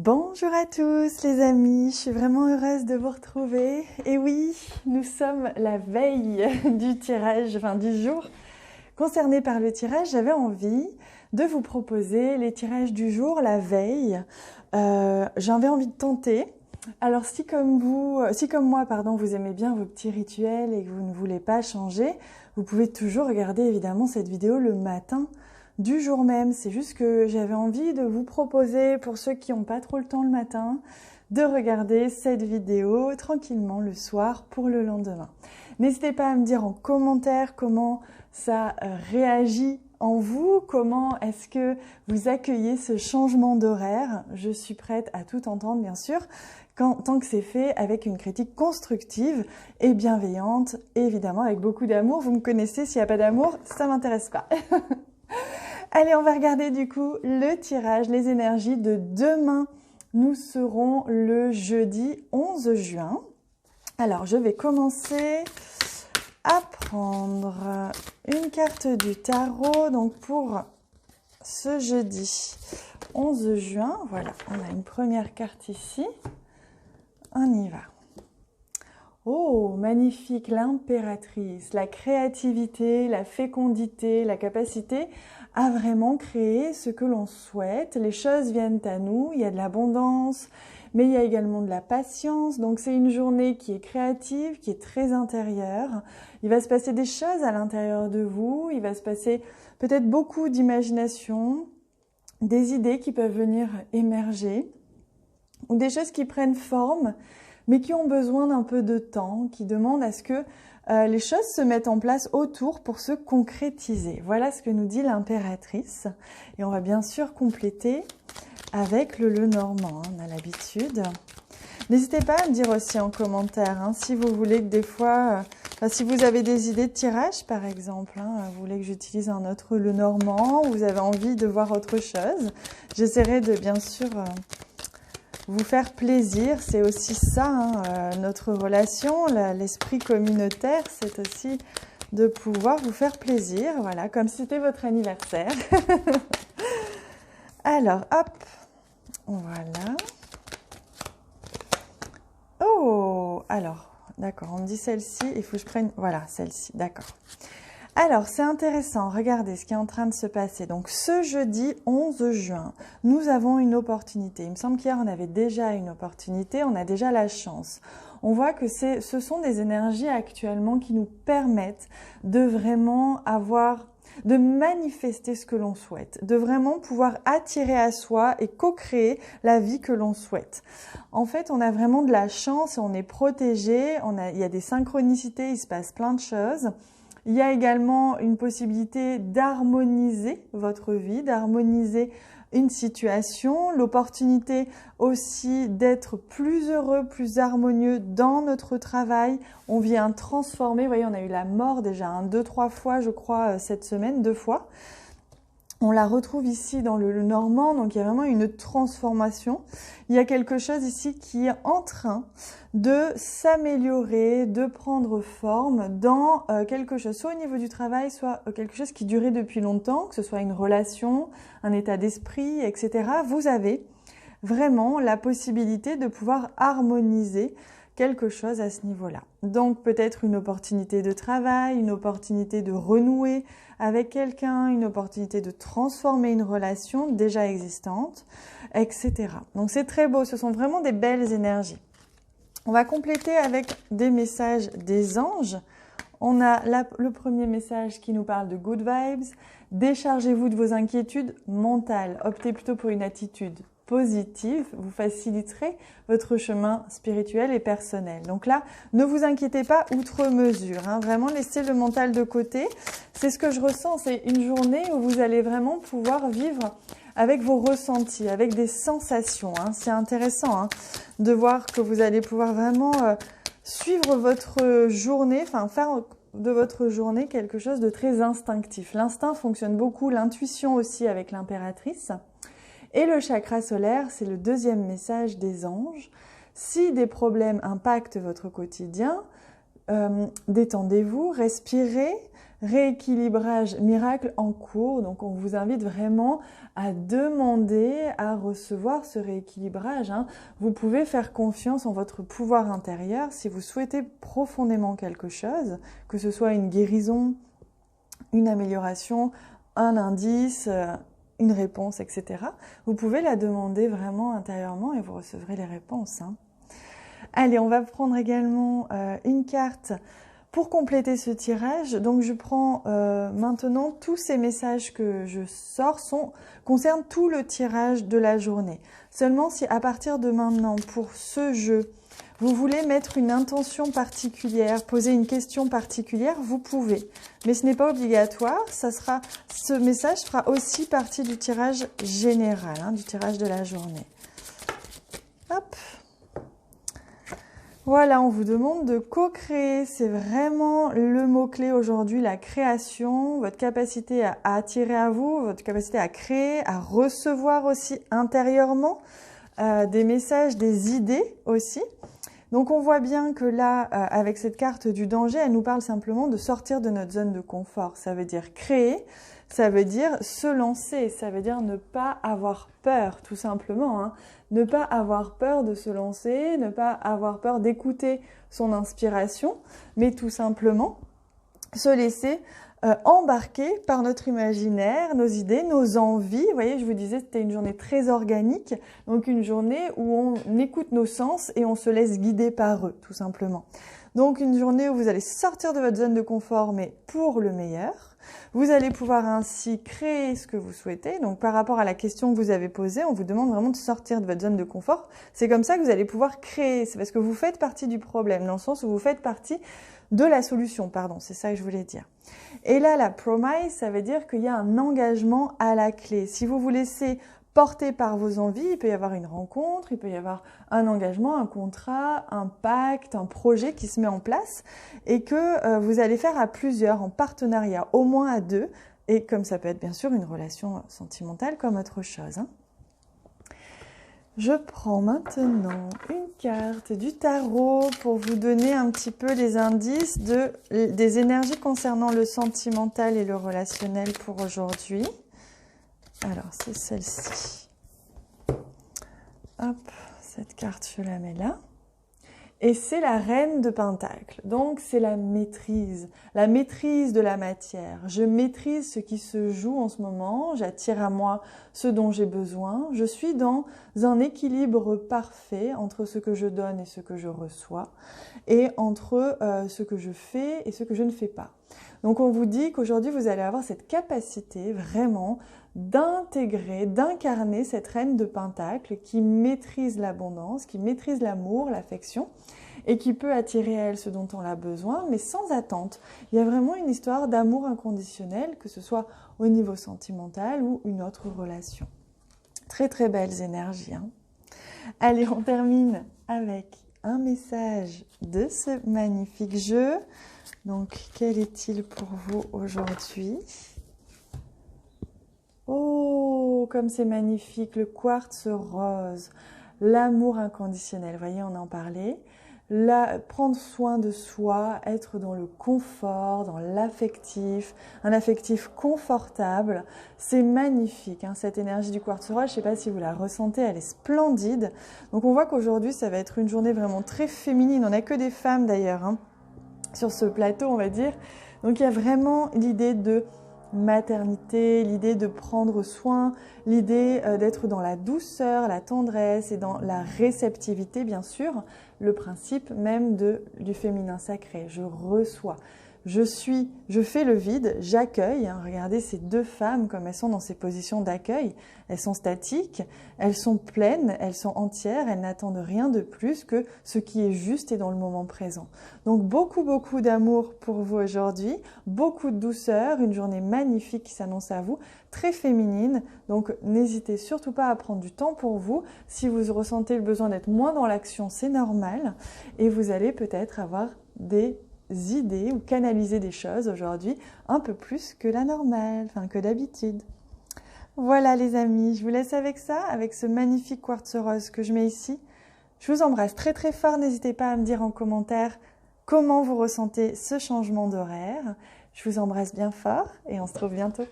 Bonjour à tous les amis, je suis vraiment heureuse de vous retrouver. Et oui, nous sommes la veille du tirage, du jour concerné par le tirage. J'avais envie de vous proposer les tirages du jour, la veille. J'avais envie de tenter. Alors si comme moi, vous aimez bien vos petits rituels et que vous ne voulez pas changer, vous pouvez toujours regarder évidemment cette vidéo le matin du jour même. C'est juste que j'avais envie de vous proposer, pour ceux qui n'ont pas trop le temps le matin, de regarder cette vidéo tranquillement le soir pour le lendemain. N'hésitez pas à me dire en commentaire comment ça réagit en vous, comment est-ce que vous accueillez ce changement d'horaire. Je suis prête à tout entendre bien sûr, tant que c'est fait avec une critique constructive et bienveillante, et évidemment avec beaucoup d'amour. Vous me connaissez, s'il n'y a pas d'amour, ça ne m'intéresse pas. Allez, on va regarder du coup le tirage, les énergies de demain. Nous serons le jeudi 11 juin. Alors, je vais commencer à prendre une carte du tarot. Donc, pour ce jeudi 11 juin, voilà, on a une première carte ici. On y va. Oh, magnifique, l'impératrice, la créativité, la fécondité, la capacité à vraiment créer ce que l'on souhaite. Les choses viennent à nous, il y a de l'abondance, mais il y a également de la patience. Donc c'est une journée qui est créative, qui est très intérieure. Il va se passer des choses à l'intérieur de vous, il va se passer peut-être beaucoup d'imagination, des idées qui peuvent venir émerger, ou des choses qui prennent forme, mais qui ont besoin d'un peu de temps, qui demandent à ce que les choses se mettent en place autour pour se concrétiser. Voilà ce que nous dit l'impératrice. Et on va bien sûr compléter avec le Lenormand, on a l'habitude. N'hésitez pas à me dire aussi en commentaire si vous voulez que des fois, si vous avez des idées de tirage par exemple, vous voulez que j'utilise un autre Lenormand, ou vous avez envie de voir autre chose. J'essaierai de bien sûr vous faire plaisir, c'est aussi ça, notre relation, l'esprit communautaire, c'est aussi de pouvoir vous faire plaisir, voilà, comme si c'était votre anniversaire. Alors, hop, voilà. Oh, alors, d'accord, on me dit celle-ci, il faut que je prenne, voilà, celle-ci, d'accord. Alors, c'est intéressant, regardez ce qui est en train de se passer. Donc, ce jeudi 11 juin, nous avons une opportunité. Il me semble qu'hier, on avait déjà une opportunité, on a déjà la chance. On voit que ce sont des énergies actuellement qui nous permettent de vraiment de manifester ce que l'on souhaite, de vraiment pouvoir attirer à soi et co-créer la vie que l'on souhaite. En fait, on a vraiment de la chance et on est protégé, il y a des synchronicités, il se passe plein de choses. Il y a également une possibilité d'harmoniser votre vie, d'harmoniser une situation, l'opportunité aussi d'être plus heureux, plus harmonieux dans notre travail. On vient transformer, vous voyez, on a eu la mort déjà 2, 3 fois, je crois, cette semaine, 2 fois. On la retrouve ici dans le Normand, donc il y a vraiment une transformation. Il y a quelque chose ici qui est en train de s'améliorer, de prendre forme dans quelque chose, soit au niveau du travail, soit quelque chose qui durait depuis longtemps, que ce soit une relation, un état d'esprit, etc. Vous avez vraiment la possibilité de pouvoir harmoniser quelque chose à ce niveau-là. Donc peut-être une opportunité de travail, une opportunité de renouer avec quelqu'un, une opportunité de transformer une relation déjà existante, etc. Donc c'est très beau, ce sont vraiment des belles énergies. On va compléter avec des messages des anges. On a le premier message qui nous parle de good vibes. Déchargez-vous de vos inquiétudes mentales. Optez plutôt pour une attitude positive, vous faciliterez votre chemin spirituel et personnel. Donc là, ne vous inquiétez pas outre mesure, vraiment laissez le mental de côté. C'est ce que je ressens, c'est une journée où vous allez vraiment pouvoir vivre avec vos ressentis, avec des sensations. C'est intéressant de voir que vous allez pouvoir vraiment suivre votre journée, faire de votre journée quelque chose de très instinctif. L'instinct fonctionne beaucoup, l'intuition aussi avec l'impératrice. Et le chakra solaire, c'est le deuxième message des anges. Si des problèmes impactent votre quotidien, détendez-vous, respirez, rééquilibrage miracle en cours. Donc on vous invite vraiment à demander à recevoir ce rééquilibrage. Vous pouvez faire confiance en votre pouvoir intérieur si vous souhaitez profondément quelque chose, que ce soit une guérison, une amélioration, un indice, une réponse, etc. Vous pouvez la demander vraiment intérieurement et vous recevrez les réponses. Allez, on va prendre également une carte pour compléter ce tirage. Donc je prends maintenant tous ces messages que je sors concernent tout le tirage de la journée. Seulement si à partir de maintenant, pour ce jeu, vous voulez mettre une intention particulière, poser une question particulière, vous pouvez. Mais ce n'est pas obligatoire, ce message fera aussi partie du tirage général, du tirage de la journée. Hop. Voilà, on vous demande de co-créer, c'est vraiment le mot-clé aujourd'hui, la création, votre capacité à attirer à vous, votre capacité à créer, à recevoir aussi intérieurement des messages, des idées aussi. Donc on voit bien que là, avec cette carte du danger, elle nous parle simplement de sortir de notre zone de confort. Ça veut dire créer, ça veut dire se lancer, ça veut dire ne pas avoir peur, tout simplement. Ne pas avoir peur de se lancer, ne pas avoir peur d'écouter son inspiration, mais tout simplement se laisser embarquer par notre imaginaire, nos idées, nos envies. Vous voyez, je vous disais, c'était une journée très organique, donc une journée où on écoute nos sens et on se laisse guider par eux, tout simplement. Donc une journée où vous allez sortir de votre zone de confort, mais pour le meilleur. Vous allez pouvoir ainsi créer ce que vous souhaitez. Donc par rapport à la question que vous avez posée, on vous demande vraiment de sortir de votre zone de confort. C'est comme ça que vous allez pouvoir créer. C'est parce que vous faites partie du problème, dans le sens où vous faites partie de la solution, pardon, c'est ça que je voulais dire. Et là, la promise, ça veut dire qu'il y a un engagement à la clé. Si vous vous laissez porter par vos envies, il peut y avoir une rencontre, il peut y avoir un engagement, un contrat, un pacte, un projet qui se met en place et que vous allez faire à plusieurs, en partenariat, au moins à deux, et comme ça peut être bien sûr une relation sentimentale comme autre chose. Je prends maintenant une carte du tarot pour vous donner un petit peu les indices des énergies concernant le sentimental et le relationnel pour aujourd'hui. Alors, c'est celle-ci. Hop, cette carte, je la mets là. Et c'est la reine de Pentacles. Donc, c'est la maîtrise de la matière. Je maîtrise ce qui se joue en ce moment. J'attire à moi ce dont j'ai besoin. Je suis dans un équilibre parfait entre ce que je donne et ce que je reçois, et entre ce que je fais et ce que je ne fais pas. Donc, on vous dit qu'aujourd'hui, vous allez avoir cette capacité vraiment d'intégrer, d'incarner cette reine de Pentacles qui maîtrise l'abondance, qui maîtrise l'amour, l'affection et qui peut attirer à elle ce dont on a besoin, mais sans attente. Il y a vraiment une histoire d'amour inconditionnel, que ce soit au niveau sentimental ou une autre relation. Très très belles énergies. Allez, on termine avec un message de ce magnifique jeu. Donc, quel est-il pour vous aujourd'hui ? Oh, comme c'est magnifique, le quartz rose, l'amour inconditionnel, vous voyez, on en parlait. Prendre soin de soi, être dans le confort, dans l'affectif, un affectif confortable, c'est magnifique, cette énergie du quartz rose, je ne sais pas si vous la ressentez, elle est splendide. Donc on voit qu'aujourd'hui, ça va être une journée vraiment très féminine, on n'a que des femmes d'ailleurs, sur ce plateau, on va dire. Donc il y a vraiment l'idée de maternité, l'idée de prendre soin, l'idée d'être dans la douceur, la tendresse et dans la réceptivité, bien sûr, le principe même du féminin sacré. Je reçois, je fais le vide, j'accueille. Regardez ces deux femmes comme elles sont dans ces positions d'accueil. Elles sont statiques, elles sont pleines, elles sont entières, elles n'attendent rien de plus que ce qui est juste et dans le moment présent. Donc beaucoup, beaucoup d'amour pour vous aujourd'hui, beaucoup de douceur, une journée magnifique qui s'annonce à vous, très féminine. Donc n'hésitez surtout pas à prendre du temps pour vous. Si vous ressentez le besoin d'être moins dans l'action, c'est normal. Et vous allez peut-être avoir des idées ou canaliser des choses aujourd'hui un peu plus que la normale, que d'habitude. Voilà les amis, je vous laisse avec ça, avec ce magnifique quartz rose que je mets ici. Je vous embrasse très très fort, n'hésitez pas à me dire en commentaire comment vous ressentez ce changement d'horaire. Je vous embrasse bien fort et on se retrouve bientôt.